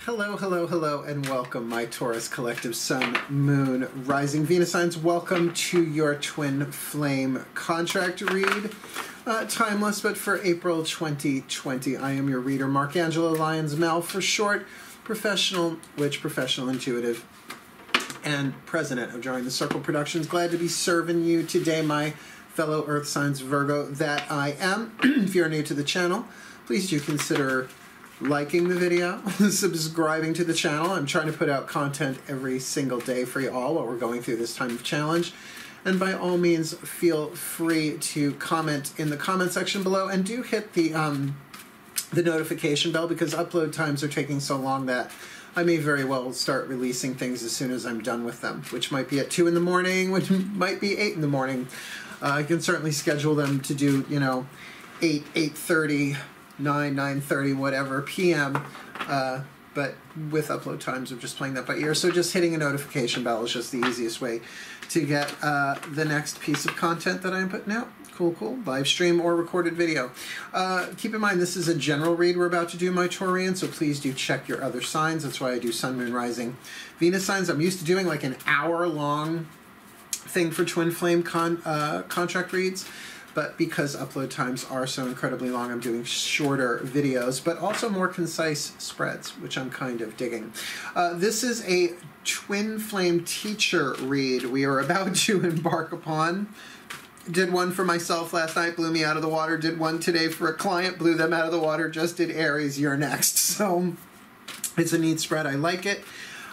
Hello, hello, hello, and welcome, my Taurus Collective Sun, Moon, Rising Venus signs. Welcome to your Twin Flame contract read. Timeless, but for April 2020. I am your reader, Markangelo Lyons Mel for short, professional witch, professional intuitive, and president of Drawing the Circle Productions. Glad to be serving you today, my fellow Earth signs Virgo that I am. If you're new to the channel, please do consider liking the video, subscribing to the channel. I'm trying to put out content every single day for you all while we're going through this time of challenge. And by all means, feel free to comment in the comment section below, and do hit the notification bell, because upload times are taking so long that I may very well start releasing things as soon as I'm done with them, which might be at 2 in the morning, which might be 8 in the morning. I can certainly schedule them to do, 8, 8:30, 9, 9:30, whatever p.m. But with upload times, I'm just playing that by ear. So just hitting a notification bell is just the easiest way to get the next piece of content that I'm putting out. Cool, cool. Live stream or recorded video. Keep in mind, this is a general read we're about to do, my Taurian, so please do check your other signs. That's why I do Sun, Moon, Rising, Venus signs. I'm used to doing like an hour-long thing for Twin Flame contract reads. But because upload times are so incredibly long, I'm doing shorter videos, but also more concise spreads, which I'm kind of digging. This is a Twin Flame teacher read we are about to embark upon. Did one for myself last night, blew me out of the water. Did one today for a client, blew them out of the water. Just did Aries, you're next. So it's a neat spread. I like it.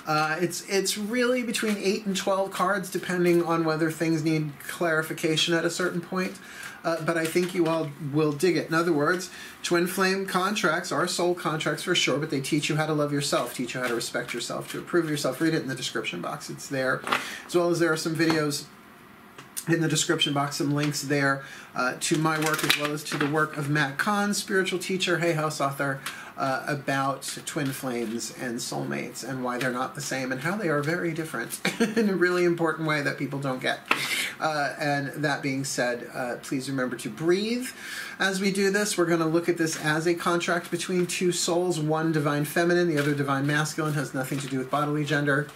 It's really between 8 and 12 cards, depending on whether things need clarification at a certain point. But I think you all will dig it. In other words, Twin Flame contracts are soul contracts for sure, but they teach you how to love yourself, teach you how to respect yourself, to approve yourself. Read it in the description box. It's there. As well as there are some videos in the description box, some links there to my work, as well as to the work of Matt Kahn, spiritual teacher, Hay House author, about twin flames and soulmates and why they're not the same and how they are very different in a really important way that people don't get. And that being said, please remember to breathe. As we do this, we're going to look at this as a contract between two souls, one divine feminine, the other divine masculine. Has nothing to do with bodily gender.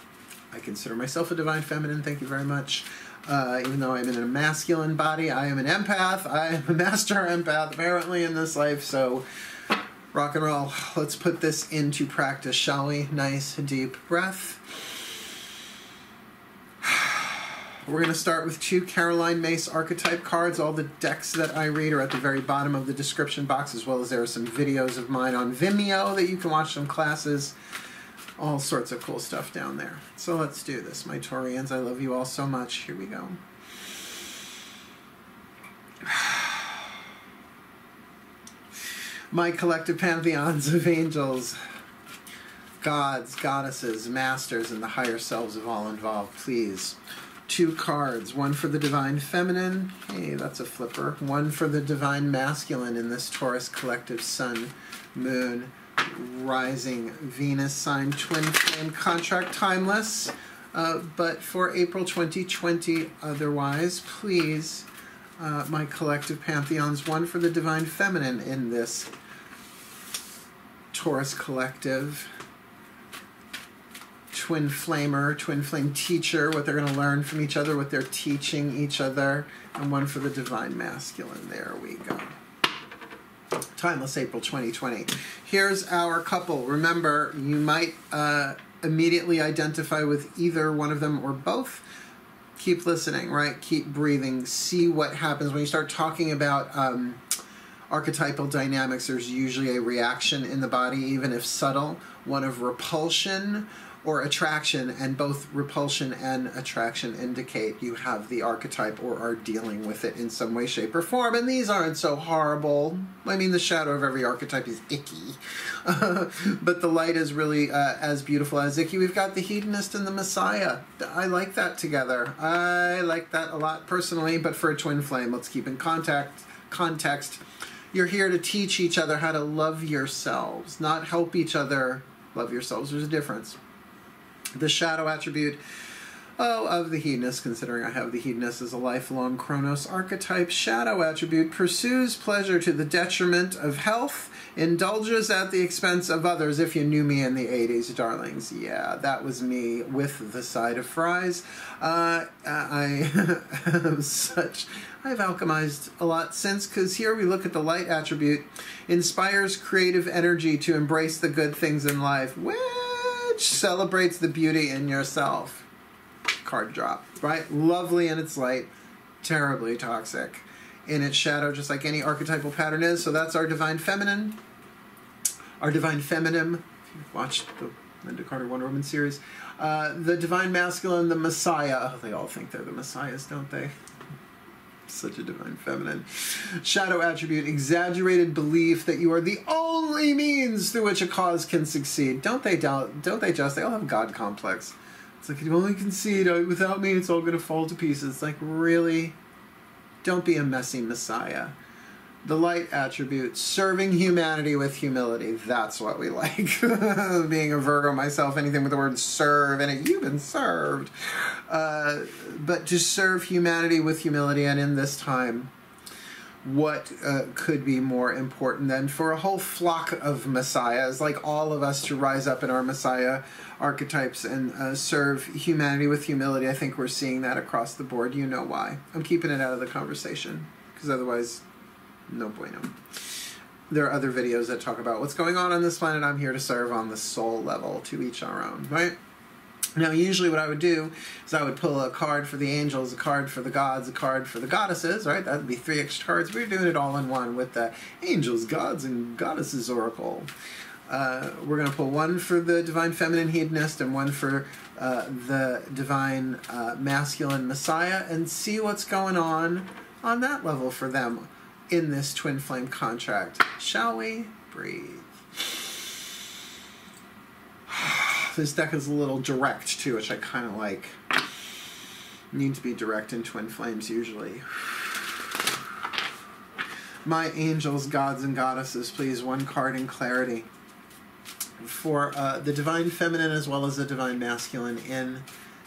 I consider myself a divine feminine, thank you very much. Even though I'm in a masculine body, I am an empath. I am a master empath, apparently, in this life, so rock and roll. Let's put this into practice, shall we? Nice, deep breath. We're going to start with 2 Caroline Myss archetype cards. All the decks that I read are at the very bottom of the description box, as well as there are some videos of mine on Vimeo that you can watch, some classes. All sorts of cool stuff down there. So let's do this, my Taurians. I love you all so much. Here we go. My collective pantheons of angels, gods, goddesses, masters, and the higher selves of all involved, please. 2 cards, one for the divine feminine. Hey, that's a flipper. One for the divine masculine in this Taurus collective Sun, Moon, Rising Venus sign Twin Flame contract, timeless, but for April 2020 otherwise, please, my collective pantheons, one for the divine feminine in this Taurus collective Twin Flamer, Twin Flame teacher, what they're going to learn from each other, what they're teaching each other, and one for the divine masculine. There we go. Timeless April 2020. Here's our couple. Remember, you might immediately identify with either one of them or both. Keep listening, right? Keep breathing. See what happens when you start talking about archetypal dynamics. There's usually a reaction in the body, even if subtle, one of repulsion or attraction, and both repulsion and attraction indicate you have the archetype or are dealing with it in some way, shape, or form. And these aren't so horrible. I mean, the shadow of every archetype is icky. But the light is really as beautiful as icky. We've got the hedonist and the messiah. I like that together. I like that a lot personally, but for a twin flame, let's keep in context. You're here to teach each other how to love yourselves, not help each other love yourselves. There's a difference. The shadow attribute Oh, of the hedonist, considering I have the hedonist as a lifelong Chronos archetype, shadow attribute, pursues pleasure to the detriment of health, indulges at the expense of others. If you knew me in the 80s, darlings, yeah, that was me with the side of fries. I've alchemized a lot since, because here we look at the light attribute, inspires creative energy to embrace the good things in life, which celebrates the beauty in yourself. Card drop, right? Lovely in its light, terribly toxic in its shadow, just like any archetypal pattern is. So that's our divine feminine. Our divine feminine, if you've watched the Linda Carter Wonder Woman series. The divine masculine, the Messiah. Oh, they all think they're the Messiahs, don't they? Such a divine feminine. Shadow attribute, exaggerated belief that you are the only means through which a cause can succeed. Don't they doubt? Don't they just? They all have God complex. It's like, you only concede, without me it's all going to fall to pieces. It's like, really? Don't be a messy Messiah. The light attribute, serving humanity with humility. That's what we like. Being a Virgo myself, anything with the word serve in it, you've been served. But to serve humanity with humility, and in this time, what could be more important than for a whole flock of messiahs, like all of us, to rise up in our messiah archetypes and serve humanity with humility. I think we're seeing that across the board. You know why. I'm keeping it out of the conversation, because otherwise, no bueno. There are other videos that talk about what's going on this planet. I'm here to serve on the soul level, to each our own, right? Now, usually what I would do is I would pull a card for the angels, a card for the gods, a card for the goddesses, right? That would be 3 extra cards. We're doing it all in one with the angels, gods, and goddesses oracle. We're going to pull one for the divine feminine hedonist and one for the divine masculine messiah, and see what's going on that level for them in this twin flame contract. Shall we? Breathe. This deck is a little direct, too, which I kind of like. Need to be direct in twin flames, usually. My angels, gods, and goddesses, please, one card in clarity for the divine feminine as well as the divine masculine in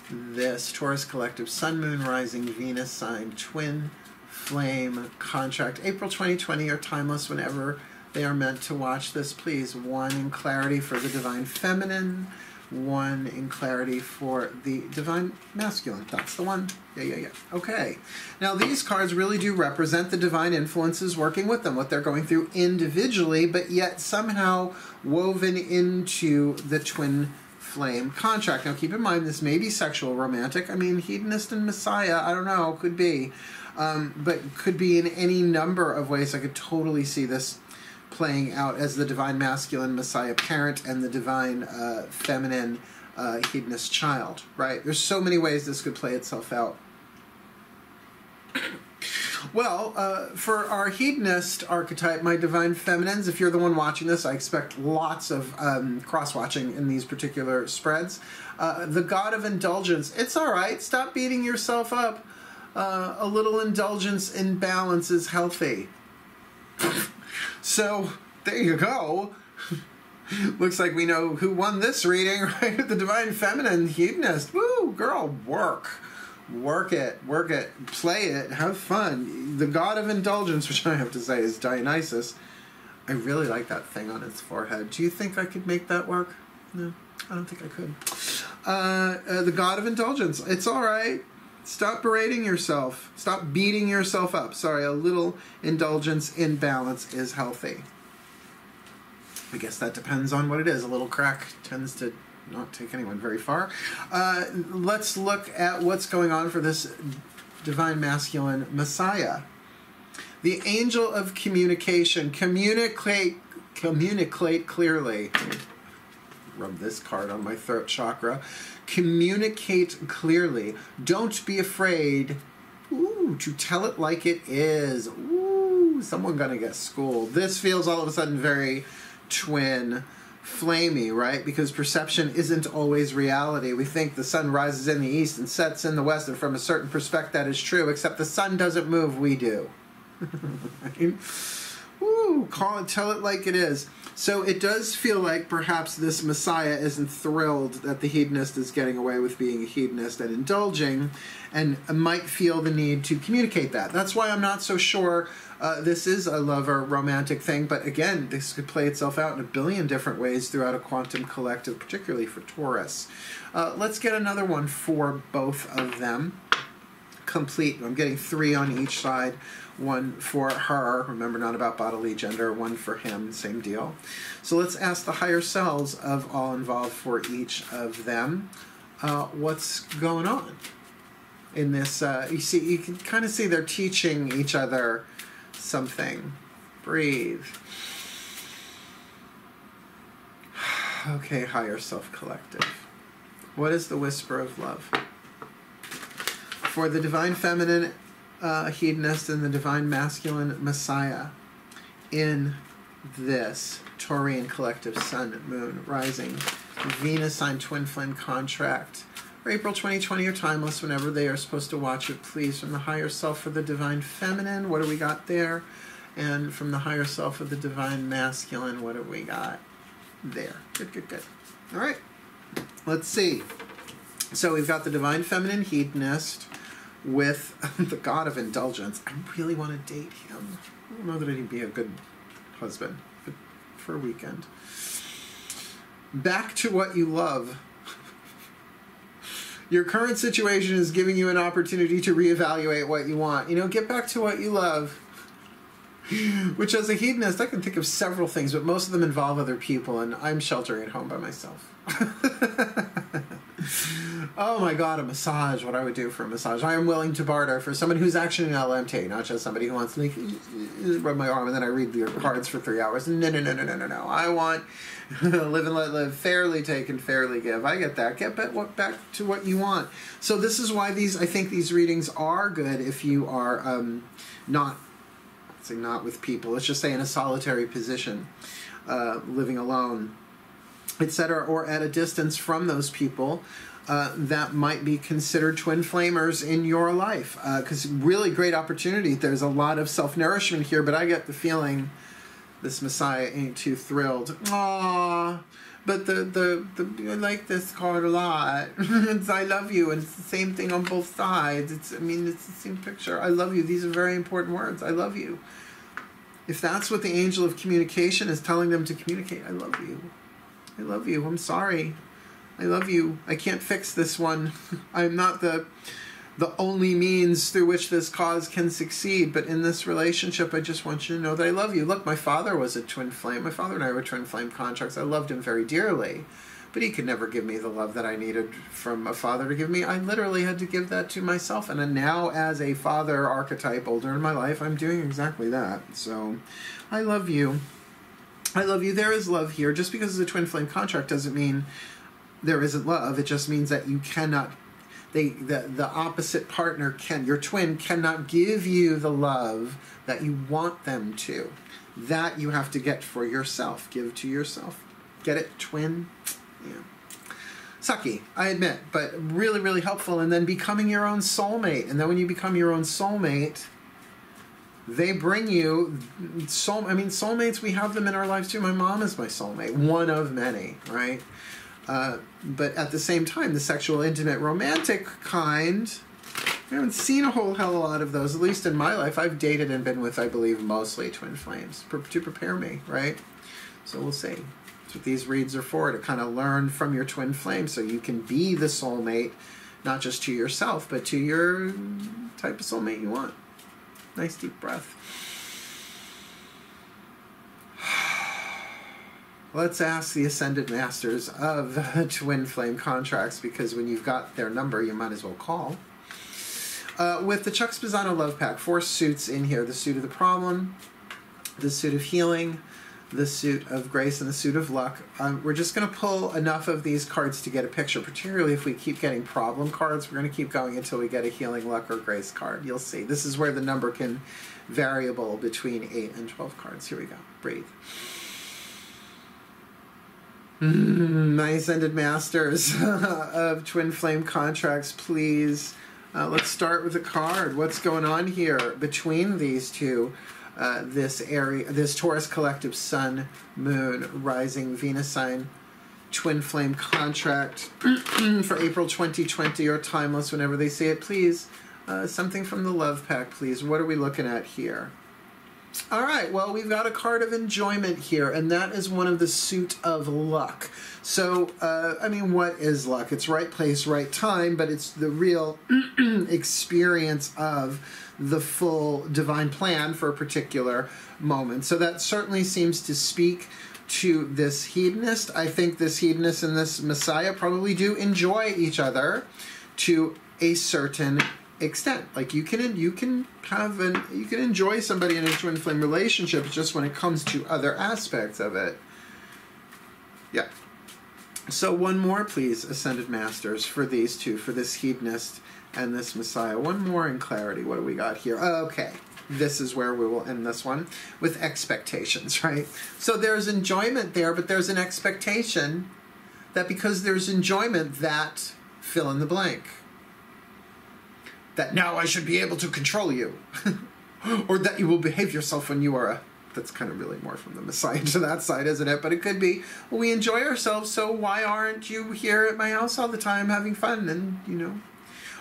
this Taurus Collective Sun, Moon, Rising, Venus sign twin flame contract. April 2020 are timeless whenever they are meant to watch this. Please, one in clarity for the divine feminine, one in clarity for the divine masculine. That's the one. Yeah. Okay. Now, these cards really do represent the divine influences working with them, what they're going through individually, but yet somehow woven into the twin flame contract. Now, keep in mind, this may be sexual romantic. I mean, hedonist and messiah, I don't know, could be. But could be in any number of ways. I could totally see this playing out as the divine masculine messiah parent and the divine feminine hedonist child, right? There's so many ways this could play itself out. Well, for our hedonist archetype, my divine feminines, if you're the one watching this, I expect lots of cross-watching in these particular spreads. The god of indulgence, it's all right. Stop beating yourself up. A little indulgence in balance is healthy. So, there you go. Looks like we know who won this reading, right? The divine feminine hedonist. Woo, girl, work. Work it, play it, have fun. The god of indulgence, which I have to say is Dionysus. I really like that thing on its forehead. Do you think I could make that work? No, I don't think I could. The god of indulgence. It's all right. Stop berating yourself. Stop beating yourself up. Sorry, a little indulgence in balance is healthy. I guess that depends on what it is. A little crack tends to not take anyone very far. Let's look at what's going on for this divine masculine messiah. The angel of communication. Communicate clearly. Rub this card on my throat chakra. Communicate clearly. Don't be afraid to tell it like it is. Someone gonna get schooled. This feels all of a sudden very twin flamey, right? Because perception isn't always reality. We think the sun rises in the east and sets in the west, and from a certain perspective that is true, except the sun doesn't move, we do. Right? Woo! Tell it like it is. So it does feel like perhaps this Messiah isn't thrilled that the hedonist is getting away with being a hedonist and indulging, and might feel the need to communicate that. That's why I'm not so sure this is a lover romantic thing, but again, this could play itself out in a billion different ways throughout a quantum collective, particularly for Taurus. Let's get another one for both of them. Complete. I'm getting 3 on each side. One for her, remember, not about bodily gender. One for him, same deal. So let's ask the higher selves of all involved for each of them. What's going on in this? You can kind of see they're teaching each other something. Breathe. Okay, higher self collective. What is the whisper of love? For the divine feminine hedonist and the divine masculine Messiah in this Taurian collective sun, moon, rising, Venus sign twin flame contract for April 2020 or timeless, whenever they are supposed to watch it, please. From the higher self for the divine feminine, what do we got there? And from the higher self for the divine masculine, what do we got there? Good, good, good. All right, let's see. So we've got the divine feminine hedonist with the god of indulgence. I really want to date him. I don't know that he'd be a good husband, but for a weekend. Back to what you love. Your current situation is giving you an opportunity to reevaluate what you want. Get back to what you love. Which, as a hedonist, I can think of several things, but most of them involve other people, and I'm sheltering at home by myself. Oh my god, a massage. What I would do for a massage. I am willing to barter for someone who's actually an LMT, not just somebody who wants to rub my arm and then I read your cards for 3 hours. No. I want live and let live, fairly take and fairly give. I get that. Get back to what you want. So this is why I think these readings are good if you are not with people. Let's just say in a solitary position, living alone, etc., or at a distance from those people that might be considered twin flamers in your life. Because really great opportunity. There's a lot of self-nourishment here, but I get the feeling this Messiah ain't too thrilled. Aww, but I like this card a lot. It's I love you, and it's the same thing on both sides. It's the same picture. I love you. These are very important words. I love you. If that's what the angel of communication is telling them to communicate, I love you. I love you. I'm sorry. I love you. I can't fix this one. I'm not the only means through which this cause can succeed, but in this relationship, I just want you to know that I love you. Look, my father was a twin flame. My father and I were twin flame contracts. I loved him very dearly, but he could never give me the love that I needed from a father to give me. I literally had to give that to myself, and now as a father archetype older in my life, I'm doing exactly that. So I love you. I love you. There is love here. Just because it's a twin flame contract doesn't mean there isn't love. It just means that you cannot, the opposite partner your twin cannot give you the love that you want them to. That you have to get for yourself. Give to yourself. Get it, twin? Yeah. Sucky, I admit, but really, really helpful. And then becoming your own soulmate. And then when you become your own soulmate, they bring you soulmates, we have them in our lives too. My mom is my soulmate, one of many, right? But at the same time, the sexual, intimate, romantic kind, I haven't seen a whole hell of a lot of those, at least in my life. I've dated and been with, I believe, mostly twin flames to prepare me, right? So we'll see. That's what these reads are for, to kind of learn from your twin flame so you can be the soulmate, not just to yourself, but to your type of soulmate you want. Nice deep breath. Let's ask the Ascended Masters of Twin Flame Contracts, because when you've got their number, you might as well call. With the Chuck Spezzano Love Pack, 4 suits in here. The suit of the problem, the suit of healing, the suit of grace, and the suit of luck. We're just going to pull enough of these cards to get a picture, particularly if we keep getting problem cards. We're going to keep going until we get a healing, luck, or grace card. You'll see. This is where the number can variable between 8 and 12 cards. Here we go. Breathe. My Ascended Masters of Twin Flame Contracts, please. Let's start with a card. What's going on here between these two? this Taurus collective Sun, Moon, Rising, Venus sign, twin flame contract for April 2020 or timeless whenever they say it, please. Something from the love pack, please. What are we looking at here? All right, well, we've got a card of enjoyment here, and that is one of the suit of luck. So, I mean, what is luck? It's right place, right time, but it's the real experience of the full divine plan for a particular moment. So that certainly seems to speak to this hedonist. I think this hedonist and this Messiah probably do enjoy each other to a certain extent. Like you can enjoy somebody in a twin flame relationship, just when it comes to other aspects of it. Yeah. So one more, please, Ascended Masters, for these two, for this hedonist and this Messiah. One more in clarity. What do we got here? Okay. This is where we will end this one with expectations, right? So there's enjoyment there, but there's an expectation that because there's enjoyment, that fill in the blank. That now I should be able to control you. Or that you will behave yourself when you are a... That's kind of really more from the Messiah to that side, isn't it? But it could be, well, we enjoy ourselves, so why aren't you here at my house all the time having fun? And, you know...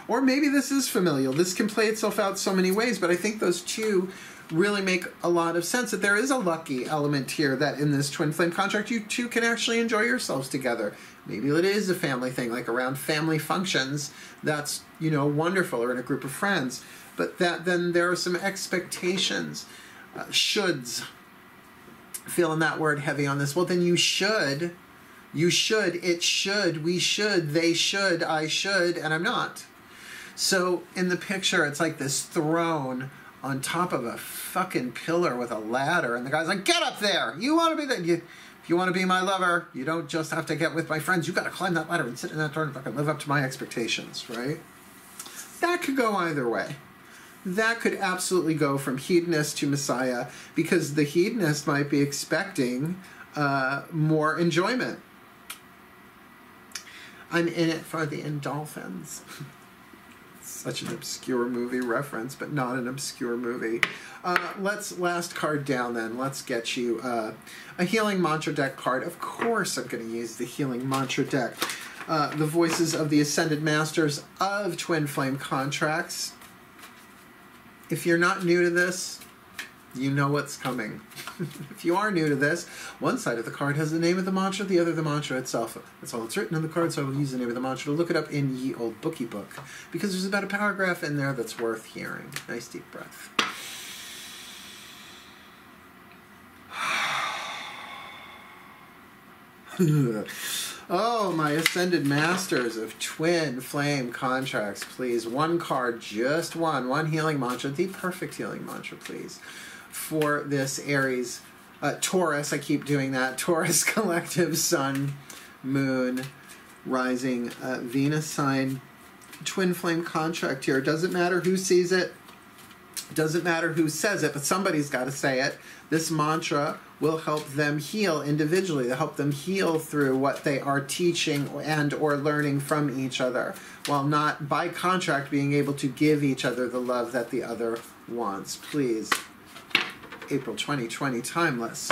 Or maybe this is familial. This can play itself out so many ways, but I think those two really make a lot of sense, that there is a lucky element here, that in this twin flame contract, you two can actually enjoy yourselves together. Maybe it is a family thing, like around family functions. That's, you know, wonderful, or in a group of friends. But that then there are some expectations, shoulds. Feeling that word heavy on this. Well, then you should, it should, we should, they should, I should, and I'm not. So in the picture, it's like this throne on top of a fucking pillar with a ladder, and the guy's like, get up there! You want to be there? If you want to be my lover, you don't just have to get with my friends. You got to climb that ladder and sit in that door and fucking live up to my expectations, right? That could go either way. That could absolutely go from hedonist to Messiah, because the hedonist might be expecting more enjoyment. I'm in it for the endorphins. Such an obscure movie reference, but not an obscure movie. Last card down then. Let's get you a Healing Mantra deck card. Of course I'm going to use the Healing Mantra deck. The voices of the Ascended Masters of Twin Flame Contracts. If you're not new to this, you know what's coming. If you are new to this, one side of the card has the name of the mantra, the other the mantra itself. That's all that's written on the card, so I will use the name of the mantra to look it up in Ye Old Bookie Book, because there's about a paragraph in there that's worth hearing. Nice deep breath. Oh, my Ascended Masters of Twin Flame Contracts, please. One card, just one healing mantra, the perfect healing mantra, please, for this Aries, Taurus, I keep doing that, Taurus collective Sun, Moon, Rising, Venus sign, Twin Flame Contract here. Doesn't matter who sees it, doesn't matter who says it, but somebody's got to say it. This mantra will help them heal individually, to help them heal through what they are teaching and or learning from each other, while not, by contract, being able to give each other the love that the other wants. Please, April 2020, timeless,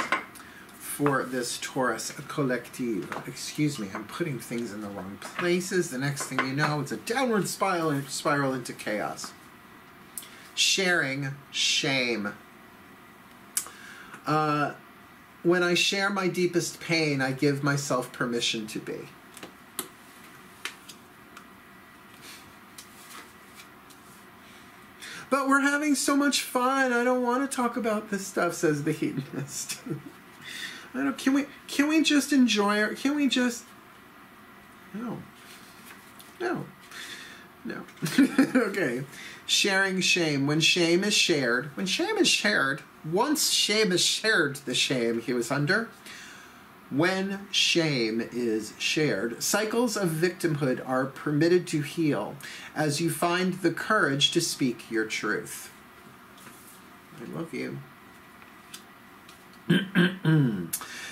for this Taurus collective. Excuse me, I'm putting things in the wrong places. The next thing you know, it's a downward spiral into chaos. Sharing shame. When I share my deepest pain, I give myself permission to be. But we're having so much fun. I don't want to talk about this stuff, says the hedonist. I don't. Can we just enjoy it? Can we just? No. Okay. Sharing shame. When shame is shared, once shame is shared the shame he was under. When shame is shared, cycles of victimhood are permitted to heal as you find the courage to speak your truth. I love you.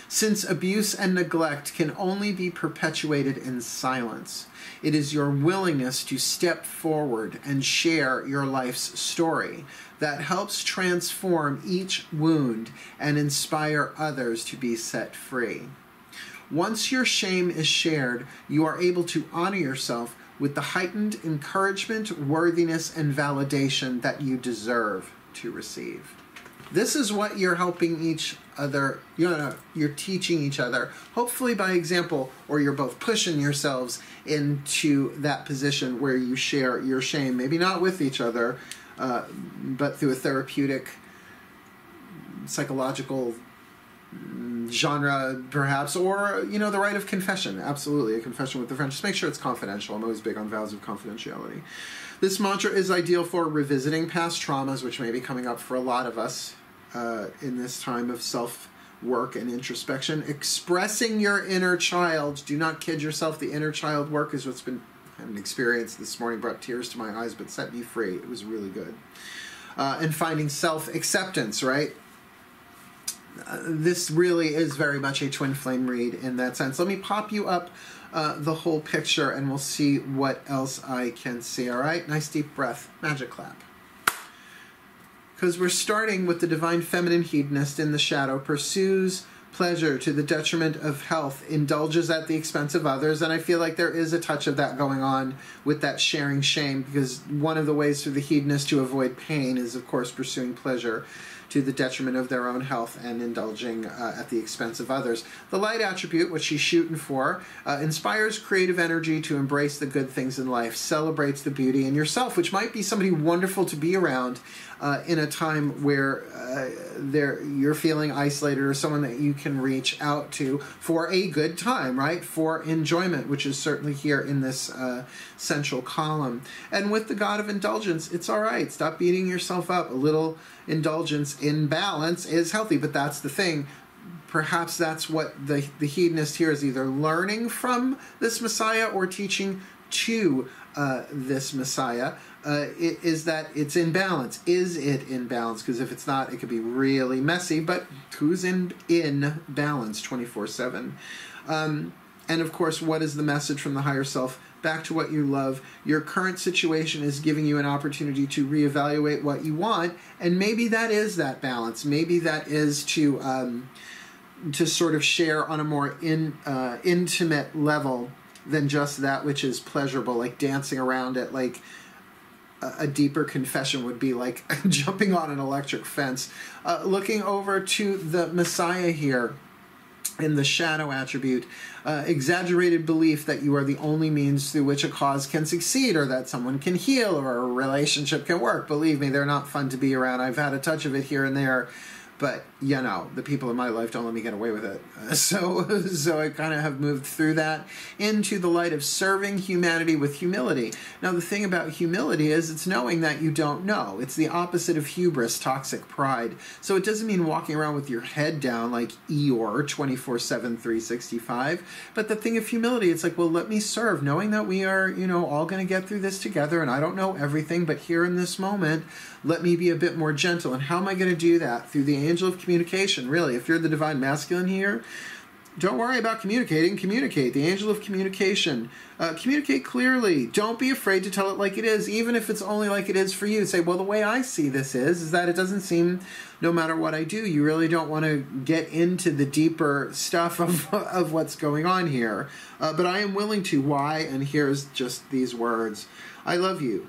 since abuse and neglect can only be perpetuated in silence. It is your willingness to step forward and share your life's story that helps transform each wound and inspire others to be set free. Once your shame is shared, you are able to honor yourself with the heightened encouragement, worthiness, and validation that you deserve to receive. This is what you're helping each other, you're teaching each other, hopefully by example, or you're both pushing yourselves into that position where you share your shame, maybe not with each other, but through a therapeutic, psychological genre, perhaps, or, the rite of confession. Absolutely, a confession with a friend. Just make sure it's confidential. I'm always big on vows of confidentiality. This mantra is ideal for revisiting past traumas, which may be coming up for a lot of us in this time of self-work and introspection. Expressing your inner child. Do not kid yourself. The inner child work is what's been an experience this morning, brought tears to my eyes, but set me free. It was really good. And finding self-acceptance, right? This really is very much a twin flame read in that sense. Let me pop you up the whole picture and we'll see what else I can see. All right, nice deep breath, magic clap. Because we're starting with the divine feminine hedonist in the shadow, pursues pleasure to the detriment of health, indulges at the expense of others, and I feel like there is a touch of that going on with that sharing shame, because one of the ways for the hedonist to avoid pain is, of course, pursuing pleasure to the detriment of their own health and indulging at the expense of others. The light attribute, which she's shooting for, inspires creative energy to embrace the good things in life, celebrates the beauty in yourself, which might be somebody wonderful to be around in a time where you're feeling isolated, or someone that you can reach out to for a good time, right? For enjoyment, which is certainly here in this central column. And with the God of indulgence, it's all right. Stop beating yourself up. A little indulgence in balance is healthy, but that's the thing. Perhaps that's what the hedonist here is either learning from this Messiah or teaching to this Messiah, is that it's in balance. Is it in balance? Because if it's not, it could be really messy, but who's in balance 24/7? And of course, what is the message from the higher self? Back to what you love. Your current situation is giving you an opportunity to reevaluate what you want, and maybe that is that balance. Maybe that is to sort of share on a more intimate level than just that which is pleasurable, like dancing around it, like a deeper confession would be like jumping on an electric fence. Looking over to the Messiah here, in the shadow attribute, exaggerated belief that you are the only means through which a cause can succeed, or that someone can heal, or a relationship can work. Believe me, they're not fun to be around. I've had a touch of it here and there, but, the people in my life don't let me get away with it. So I kind of have moved through that into the light of serving humanity with humility. Now, the thing about humility is it's knowing that you don't know. It's the opposite of hubris, toxic pride. So it doesn't mean walking around with your head down like Eeyore 24/7, 365. But the thing of humility, it's like, well, let me serve, knowing that we are, all going to get through this together, and I don't know everything, but here in this moment, let me be a bit more gentle. And how am I going to do that? Through the angel of communication, really. If you're the divine masculine here, don't worry about communicating. Communicate. The angel of communication. Communicate clearly. Don't be afraid to tell it like it is, even if it's only like it is for you. Say, well, the way I see this is that it doesn't seem, no matter what I do, you really don't want to get into the deeper stuff of what's going on here. But I am willing to. Why? And here's just these words. I love you.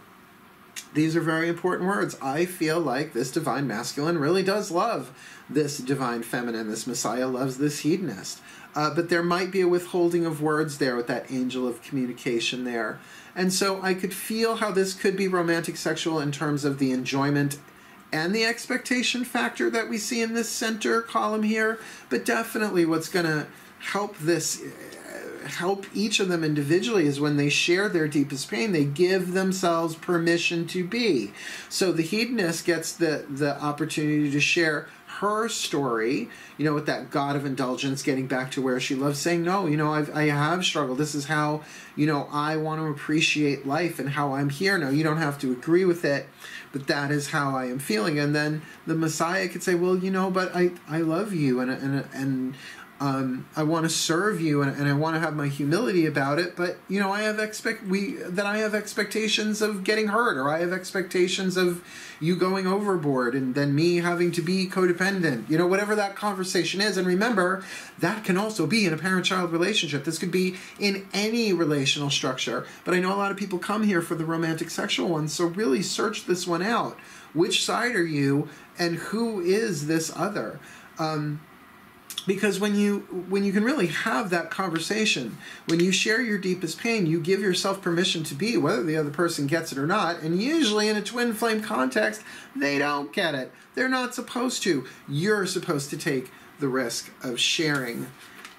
These are very important words. I feel like this divine masculine really does love this divine feminine. This Messiah loves this hedonist. But there might be a withholding of words there with that angel of communication there. And so I could feel how this could be romantic sexual in terms of the enjoyment and the expectation factor that we see in this center column here. But definitely what's going to help each of them individually is when they share their deepest pain, they give themselves permission to be. So the hedonist gets the opportunity to share her story, with that God of indulgence, getting back to where she loves, saying, no, I have struggled. This is how, I want to appreciate life and how I'm here. No, you don't have to agree with it, but that is how I am feeling. And then the Messiah could say, well, but I love you, and I want to serve you, and I want to have my humility about it. But I have expectations of getting hurt, or I have expectations of you going overboard, and then me having to be codependent. Whatever that conversation is. And remember, that can also be in a parent-child relationship. This could be in any relational structure. But I know a lot of people come here for the romantic sexual ones, so really search this one out. Which side are you, and who is this other? Because when you can really have that conversation, when you share your deepest pain, you give yourself permission to be, whether the other person gets it or not. And usually in a twin flame context, they don't get it. They're not supposed to. You're supposed to take the risk of sharing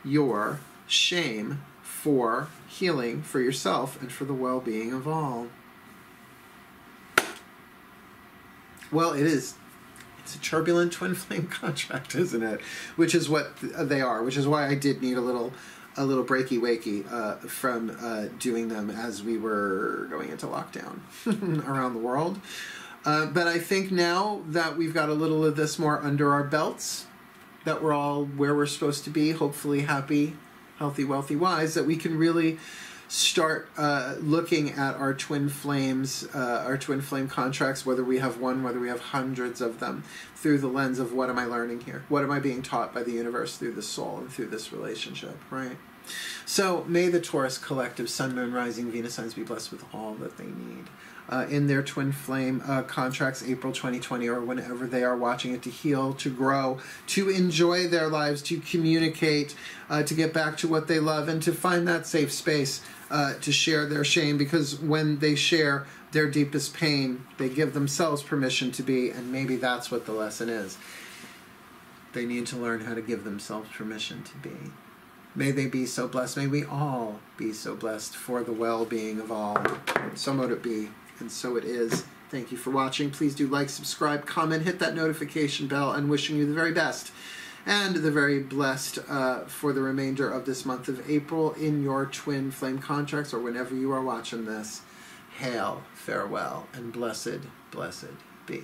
your shame for healing for yourself and for the well-being of all. Well, it's a turbulent twin flame contract, isn't it? Which is what they are, which is why I did need a little breaky wakey from doing them as we were going into lockdown around the world. But I think now that we've got a little of this more under our belts, that we're all where we're supposed to be, hopefully happy, healthy, wealthy, wise, that we can really start looking at our twin flame contracts, whether we have one, whether we have hundreds of them, through the lens of what am I learning here? What am I being taught by the universe through the soul and through this relationship, right? So may the Taurus collective, Sun, Moon, Rising, Venus signs be blessed with all that they need in their twin flame contracts, April 2020, or whenever they are watching it, to heal, to grow, to enjoy their lives, to communicate, to get back to what they love, and to find that safe space to share their shame, because when they share their deepest pain, they give themselves permission to be, and maybe that's what the lesson is. They need to learn how to give themselves permission to be. May they be so blessed. May we all be so blessed for the well-being of all. So mote it be, and so it is. Thank you for watching. Please do like, subscribe, comment, hit that notification bell, and wishing you the very best and the very blessed for the remainder of this month of April in your twin flame contracts, or whenever you are watching this. Hail, farewell, and blessed, blessed be.